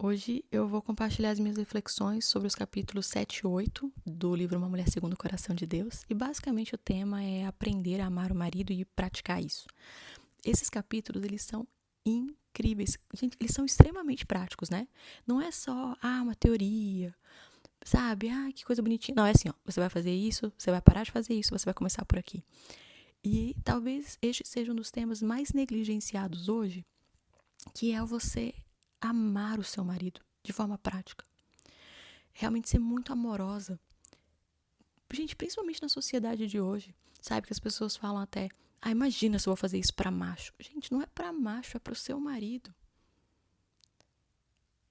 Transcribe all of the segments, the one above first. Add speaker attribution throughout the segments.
Speaker 1: Hoje eu vou compartilhar as minhas reflexões sobre os capítulos 7 e 8 do livro Uma Mulher Segundo o Coração de Deus, e basicamente o tema é aprender a amar o marido e praticar isso. Esses capítulos, eles são incríveis. Gente, eles são extremamente práticos, né? Não é só, uma teoria, sabe? Que coisa bonitinha. Não, é assim, ó, você vai fazer isso, você vai parar de fazer isso, você vai começar por aqui. E talvez este seja um dos temas mais negligenciados hoje, que é você amar o seu marido de forma prática. Realmente ser muito amorosa. Gente, principalmente na sociedade de hoje, sabe? Que as pessoas falam até, imagina se eu vou fazer isso pra macho. Gente, não é pra macho, é pro seu marido.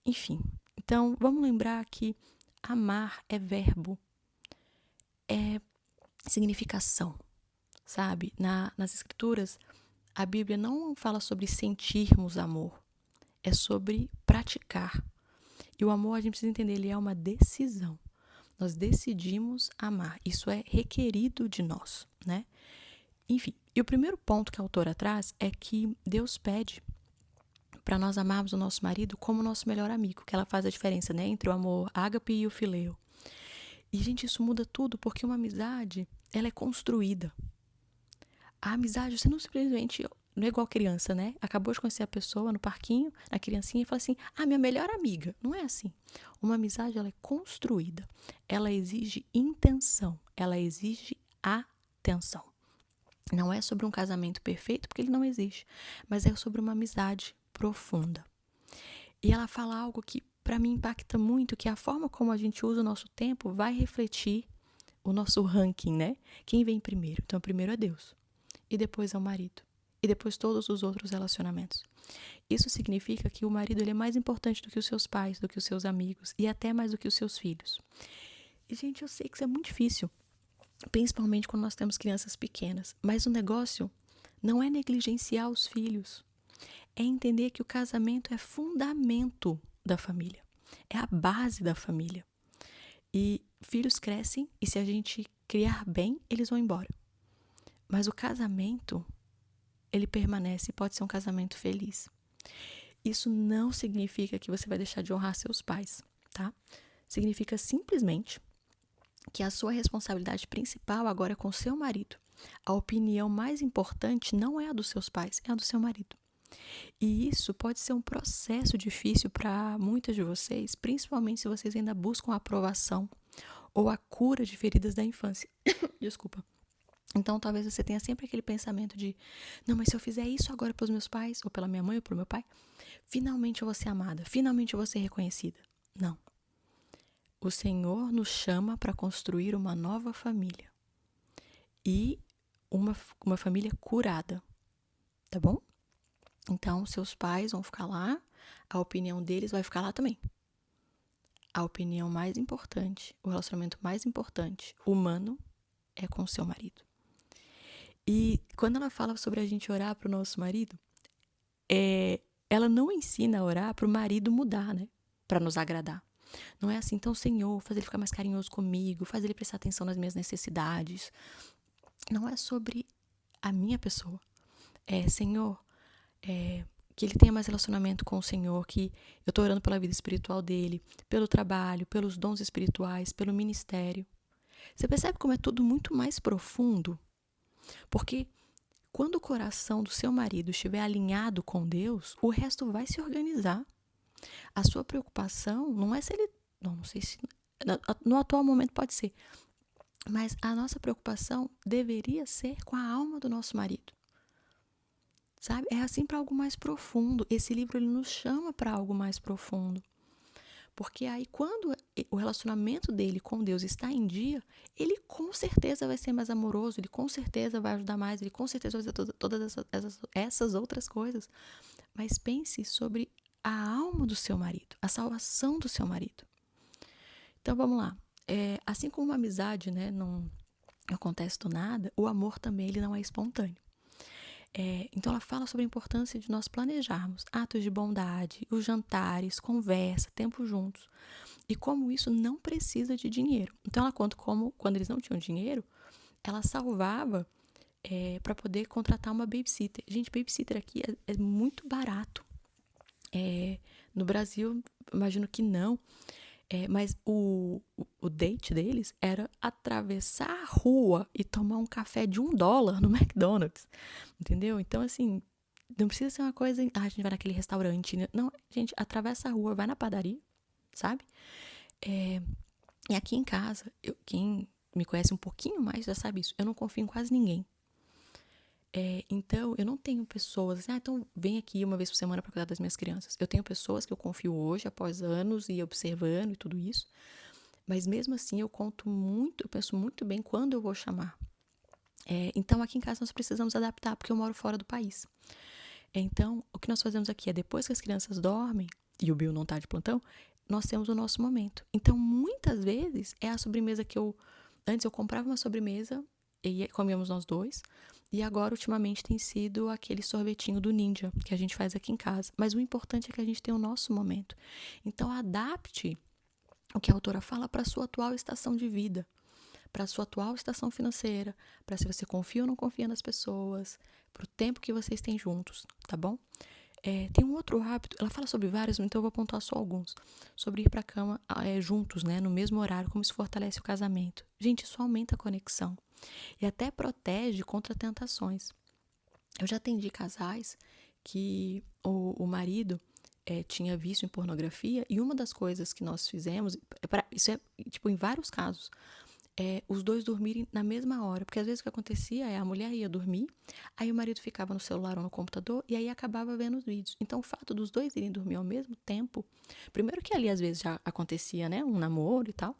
Speaker 1: Enfim, então vamos lembrar que amar é verbo, é significação, sabe? Nas escrituras, a Bíblia não fala sobre sentirmos amor, é sobre praticar. E o amor, a gente precisa entender, ele é uma decisão. Nós decidimos amar. Isso é requerido de nós, né? Enfim, e o primeiro ponto que a autora traz é que Deus pede para nós amarmos o nosso marido como nosso melhor amigo, que ela faz a diferença, né, entre o amor ágape e o filéu. E, gente, isso muda tudo, porque uma amizade, ela é construída. A amizade, você não simplesmente, não é igual criança, né? Acabou de conhecer a pessoa no parquinho, a criancinha, e fala assim, minha melhor amiga. Não é assim. Uma amizade, ela é construída. Ela exige intenção. Ela exige atenção. Não é sobre um casamento perfeito, porque ele não existe. Mas é sobre uma amizade profunda. E ela fala algo que, para mim, impacta muito, que a forma como a gente usa o nosso tempo vai refletir o nosso ranking, né? Quem vem primeiro? Então, primeiro é Deus. E depois é o marido. E depois todos os outros relacionamentos. Isso significa que o marido ele é mais importante do que os seus pais, do que os seus amigos e até mais do que os seus filhos. E, gente, eu sei que isso é muito difícil, principalmente quando nós temos crianças pequenas. Mas o negócio não é negligenciar os filhos. É entender que o casamento é fundamento da família. É a base da família. E filhos crescem e se a gente criar bem, eles vão embora. Mas o casamento, ele permanece e pode ser um casamento feliz. Isso não significa que você vai deixar de honrar seus pais, tá? Significa simplesmente que a sua responsabilidade principal agora é com seu marido. A opinião mais importante não é a dos seus pais, é a do seu marido. E isso pode ser um processo difícil para muitas de vocês, principalmente se vocês ainda buscam a aprovação ou a cura de feridas da infância. Desculpa. Então, talvez você tenha sempre aquele pensamento de, não, mas se eu fizer isso agora pelos meus pais, ou pela minha mãe, ou pelo meu pai, finalmente eu vou ser amada, finalmente eu vou ser reconhecida. Não. O Senhor nos chama para construir uma nova família. E uma família curada, tá bom? Então, seus pais vão ficar lá, a opinião deles vai ficar lá também. A opinião mais importante, o relacionamento mais importante, humano, é com o seu marido. E quando ela fala sobre a gente orar para o nosso marido, ela não ensina a orar para o marido mudar, né? Para nos agradar. Não é assim, então, Senhor, faz ele ficar mais carinhoso comigo, faz ele prestar atenção nas minhas necessidades. Não é sobre a minha pessoa. Senhor, que ele tenha mais relacionamento com o Senhor, que eu estou orando pela vida espiritual dele, pelo trabalho, pelos dons espirituais, pelo ministério. Você percebe como é tudo muito mais profundo? Porque quando o coração do seu marido estiver alinhado com Deus, o resto vai se organizar. A sua preocupação não é se ele... Não sei se... No atual momento pode ser. Mas a nossa preocupação deveria ser com a alma do nosso marido. Sabe? É assim para algo mais profundo. Esse livro ele nos chama para algo mais profundo. Porque aí quando o relacionamento dele com Deus está em dia, ele com certeza vai ser mais amoroso, ele com certeza vai ajudar mais, ele com certeza vai fazer todas essas outras coisas. Mas pense sobre a alma do seu marido, a salvação do seu marido. Então vamos lá. Assim como uma amizade, né, não acontece do nada, o amor também ele não é espontâneo. Então ela fala sobre a importância de nós planejarmos atos de bondade, os jantares, conversa, tempo juntos. E como isso não precisa de dinheiro. Então ela conta como, quando eles não tinham dinheiro, ela salvava para poder contratar uma babysitter. Gente, babysitter aqui é muito barato. No Brasil, imagino que não. Mas o date deles era atravessar a rua e tomar um café de $1 no McDonald's, entendeu? Então, assim, não precisa ser uma coisa, a gente vai naquele restaurante, né? Não, gente, atravessa a rua, vai na padaria, sabe? E aqui em casa, quem me conhece um pouquinho mais já sabe isso, eu não confio em quase ninguém. Então, eu não tenho pessoas assim, então vem aqui uma vez por semana para cuidar das minhas crianças. Eu tenho pessoas que eu confio hoje, após anos, e observando e tudo isso. Mas mesmo assim, eu penso muito bem quando eu vou chamar. Então, aqui em casa nós precisamos adaptar, porque eu moro fora do país. Então, o que nós fazemos aqui é, depois que as crianças dormem, e o Bill não tá de plantão, nós temos o nosso momento. Então, muitas vezes, é a sobremesa que antes eu comprava uma sobremesa, e comíamos nós dois, e agora, ultimamente, tem sido aquele sorvetinho do Ninja, que a gente faz aqui em casa. Mas o importante é que a gente tenha o nosso momento. Então, adapte o que a autora fala para a sua atual estação de vida, para a sua atual estação financeira, para se você confia ou não confia nas pessoas, para o tempo que vocês têm juntos, tá bom? Tem um outro hábito, ela fala sobre vários, então eu vou apontar só alguns. Sobre ir para a cama juntos, né, no mesmo horário, como isso fortalece o casamento. Gente, isso aumenta a conexão e até protege contra tentações. Eu já atendi casais que o marido tinha vício em pornografia, e uma das coisas que nós fizemos, isso é tipo em vários casos, os dois dormirem na mesma hora, porque às vezes o que acontecia é a mulher ia dormir, aí o marido ficava no celular ou no computador e aí acabava vendo os vídeos. Então o fato dos dois irem dormir ao mesmo tempo, primeiro que ali às vezes já acontecia, né, um namoro e tal,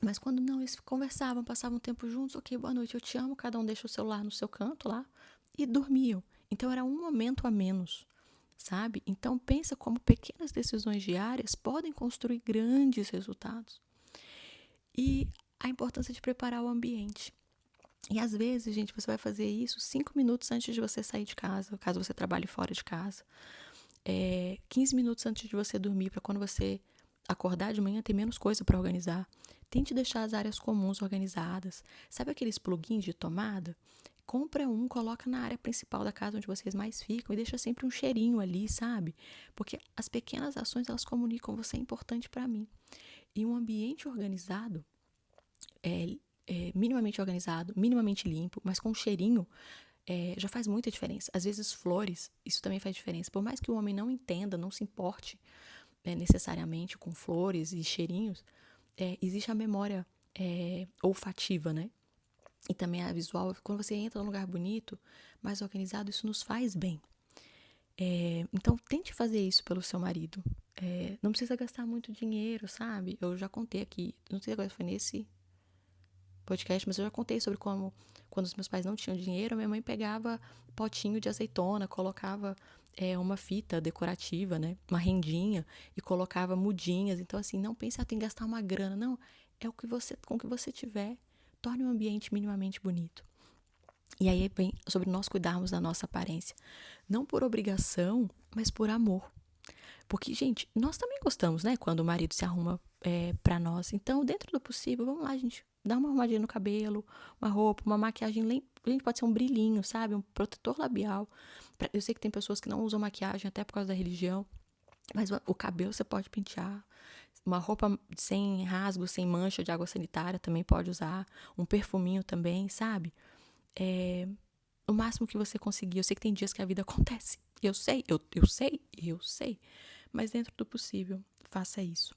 Speaker 1: mas quando não, eles conversavam, passavam tempo juntos, ok, boa noite, eu te amo, cada um deixa o celular no seu canto lá, e dormiam. Então era um momento a menos, sabe? Então pensa como pequenas decisões diárias podem construir grandes resultados. E a importância de preparar o ambiente. E às vezes, gente, você vai fazer isso 5 minutos antes de você sair de casa, caso você trabalhe fora de casa. 15 minutos antes de você dormir, para quando você acordar de manhã ter menos coisa para organizar. Tente deixar as áreas comuns organizadas. Sabe aqueles plugins de tomada? Compra um, coloca na área principal da casa onde vocês mais ficam e deixa sempre um cheirinho ali, sabe? Porque as pequenas ações, elas comunicam, você é importante para mim. E um ambiente organizado, minimamente organizado, minimamente limpo, mas com cheirinho, já faz muita diferença. Às vezes flores, isso também faz diferença. Por mais que o homem não entenda, não se importe necessariamente com flores e cheirinhos, existe a memória olfativa, né? E também a visual. Quando você entra num lugar bonito, mais organizado, isso nos faz bem. Então, tente fazer isso pelo seu marido. Não precisa gastar muito dinheiro, sabe? Eu já contei aqui, não sei agora se foi nesse podcast, mas eu já contei sobre como, quando os meus pais não tinham dinheiro, a minha mãe pegava potinho de azeitona, colocava uma fita decorativa, né? Uma rendinha, e colocava mudinhas. Então, assim, não pense, tem que gastar uma grana. Não, é com o que você tiver. Torne o ambiente minimamente bonito. E aí vem sobre nós cuidarmos da nossa aparência. Não por obrigação, mas por amor. Porque, gente, nós também gostamos, né? Quando o marido se arruma pra nós. Então, dentro do possível, vamos lá, gente. Dá uma arrumadinha no cabelo, uma roupa, uma maquiagem. Gente, pode ser um brilhinho, sabe? Um protetor labial. Eu sei que tem pessoas que não usam maquiagem até por causa da religião. Mas o cabelo você pode pentear. Uma roupa sem rasgo, sem mancha de água sanitária também pode usar. Um perfuminho também, sabe? O máximo que você conseguir. Eu sei que tem dias que a vida acontece. Eu sei. Mas dentro do possível, faça isso.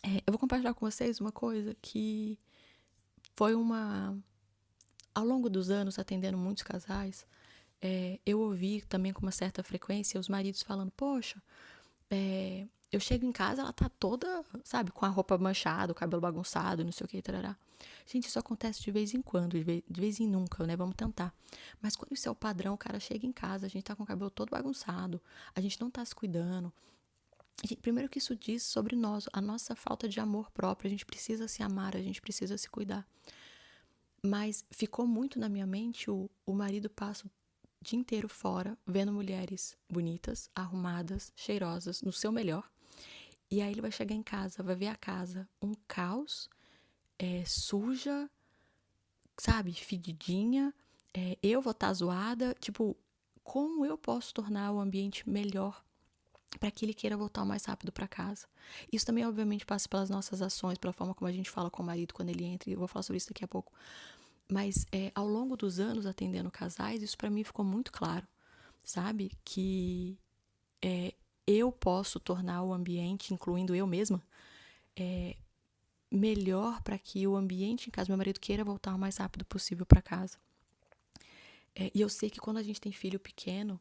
Speaker 1: Eu vou compartilhar com vocês uma coisa que foi ao longo dos anos, atendendo muitos casais, eu ouvi também com uma certa frequência os maridos falando, poxa, eu chego em casa, ela tá toda, sabe, com a roupa manchada, o cabelo bagunçado, não sei o que, tarará. Gente, isso acontece de vez em quando, de vez em nunca, né? Vamos tentar. Mas quando isso é o padrão, o cara chega em casa, a gente tá com o cabelo todo bagunçado, a gente não tá se cuidando. Primeiro que isso diz sobre nós, a nossa falta de amor próprio, a gente precisa se amar, a gente precisa se cuidar. Mas ficou muito na minha mente o marido passa o dia inteiro fora, vendo mulheres bonitas, arrumadas, cheirosas, no seu melhor. E aí ele vai chegar em casa, vai ver a casa, um caos, suja, sabe, fedidinha, eu vou estar zoada. Tipo, como eu posso tornar o ambiente melhor para que ele queira voltar o mais rápido para casa. Isso também, obviamente, passa pelas nossas ações, pela forma como a gente fala com o marido quando ele entra, e eu vou falar sobre isso daqui a pouco. Mas ao longo dos anos atendendo casais, isso para mim ficou muito claro, sabe? Que eu posso tornar o ambiente, incluindo eu mesma, melhor para que o ambiente em casa, meu marido queira voltar o mais rápido possível para casa. E eu sei que quando a gente tem filho pequeno,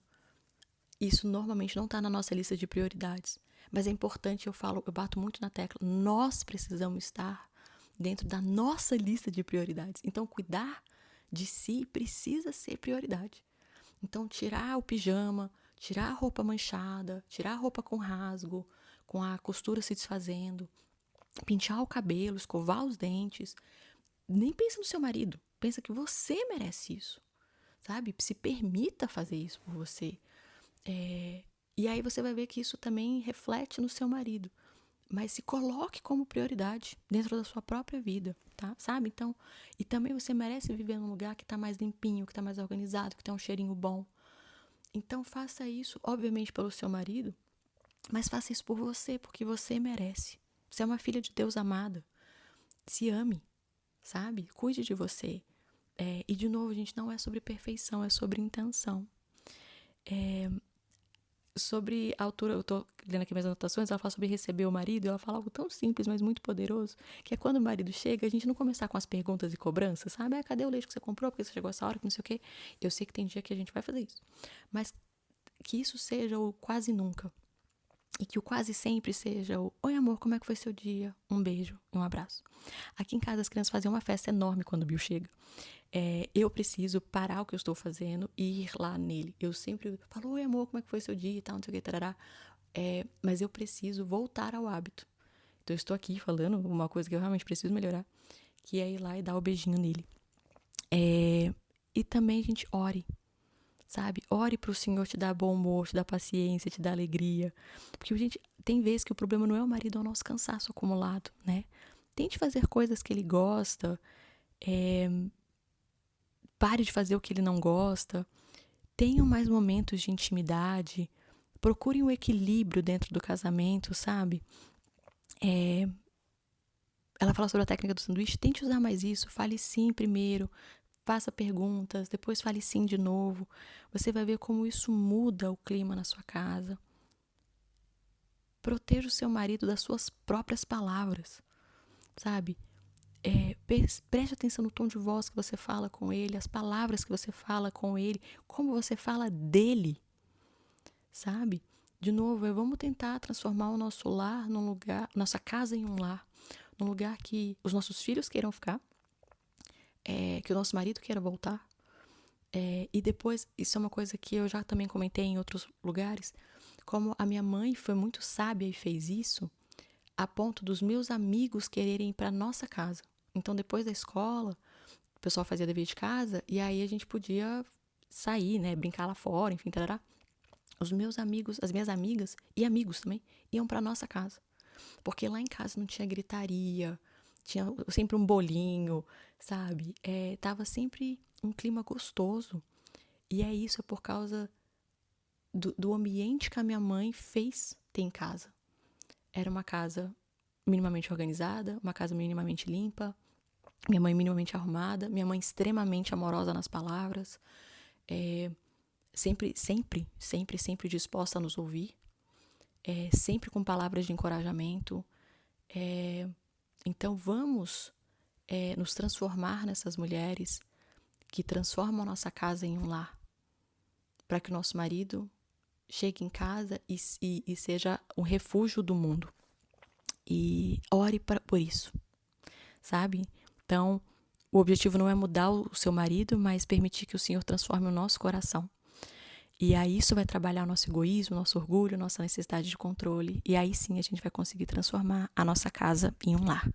Speaker 1: isso normalmente não está na nossa lista de prioridades. Mas é importante, eu bato muito na tecla, nós precisamos estar dentro da nossa lista de prioridades. Então, cuidar de si precisa ser prioridade. Então, tirar o pijama, tirar a roupa manchada, tirar a roupa com rasgo, com a costura se desfazendo, pentear o cabelo, escovar os dentes. Nem pensa no seu marido, pensa que você merece isso, sabe? Se permita fazer isso por você. E aí você vai ver que isso também reflete no seu marido. Mas se coloque como prioridade dentro da sua própria vida, tá? Sabe? Então, e também você merece viver num lugar que tá mais limpinho, que tá mais organizado, que tem um cheirinho bom. Então faça isso, obviamente, pelo seu marido, mas faça isso por você, porque você merece. Você é uma filha de Deus amada. Se ame, sabe? Cuide de você. E, de novo, gente, não é sobre perfeição, é sobre intenção. Sobre a altura, eu tô lendo aqui minhas anotações, ela fala sobre receber o marido, ela fala algo tão simples, mas muito poderoso, que é quando o marido chega, a gente não começar com as perguntas e cobranças, sabe? Cadê o leite que você comprou? Porque você chegou essa hora, que não sei o quê. Eu sei que tem dia que a gente vai fazer isso. Mas que isso seja o quase nunca. E que o quase sempre seja o oi amor, como é que foi seu dia? Um beijo e um abraço. Aqui em casa as crianças fazem uma festa enorme quando o Bill chega. Eu preciso parar o que eu estou fazendo e ir lá nele. Eu sempre falo, oi amor, como é que foi seu dia e tal, não sei o que, tarará. Mas eu preciso voltar ao hábito. Então eu estou aqui falando uma coisa que eu realmente preciso melhorar, que é ir lá e dar o beijinho nele. E também, gente, ore. Sabe? Ore pro Senhor te dar bom humor, te dar paciência, te dar alegria. Porque, gente, tem vezes que o problema não é o marido, é o nosso cansaço acumulado, né? Tente fazer coisas que ele gosta. Pare de fazer o que ele não gosta. Tenham mais momentos de intimidade. Procurem o equilíbrio dentro do casamento, sabe? Ela fala sobre a técnica do sanduíche. Tente usar mais isso. Fale sim primeiro. Faça perguntas, depois fale sim de novo. Você vai ver como isso muda o clima na sua casa. Proteja o seu marido das suas próprias palavras, sabe? Preste atenção no tom de voz que você fala com ele, as palavras que você fala com ele, como você fala dele, sabe? De novo, vamos tentar transformar o nosso lar num lugar, nossa casa em um lar, num lugar que os nossos filhos queiram ficar, que o nosso marido queira voltar. E depois, isso é uma coisa que eu já também comentei em outros lugares, como a minha mãe foi muito sábia e fez isso, a ponto dos meus amigos quererem ir para nossa casa. Então, depois da escola, o pessoal fazia dever de casa, e aí a gente podia sair, né, brincar lá fora, enfim, tarará. Os meus amigos, as minhas amigas e amigos também, iam para nossa casa. Porque lá em casa não tinha gritaria, tinha sempre um bolinho, sabe? Tava sempre um clima gostoso. E isso é por causa do ambiente que a minha mãe fez ter em casa. Era uma casa minimamente organizada, uma casa minimamente limpa, minha mãe minimamente arrumada, minha mãe extremamente amorosa nas palavras, sempre disposta a nos ouvir, sempre com palavras de encorajamento. Então vamos nos transformar nessas mulheres que transformam a nossa casa em um lar, para que o nosso marido chegue em casa e seja um refúgio do mundo. E ore por isso, sabe? Então, o objetivo não é mudar o seu marido, mas permitir que o Senhor transforme o nosso coração. E aí isso vai trabalhar o nosso egoísmo, nosso orgulho, nossa necessidade de controle. E aí sim a gente vai conseguir transformar a nossa casa em um lar.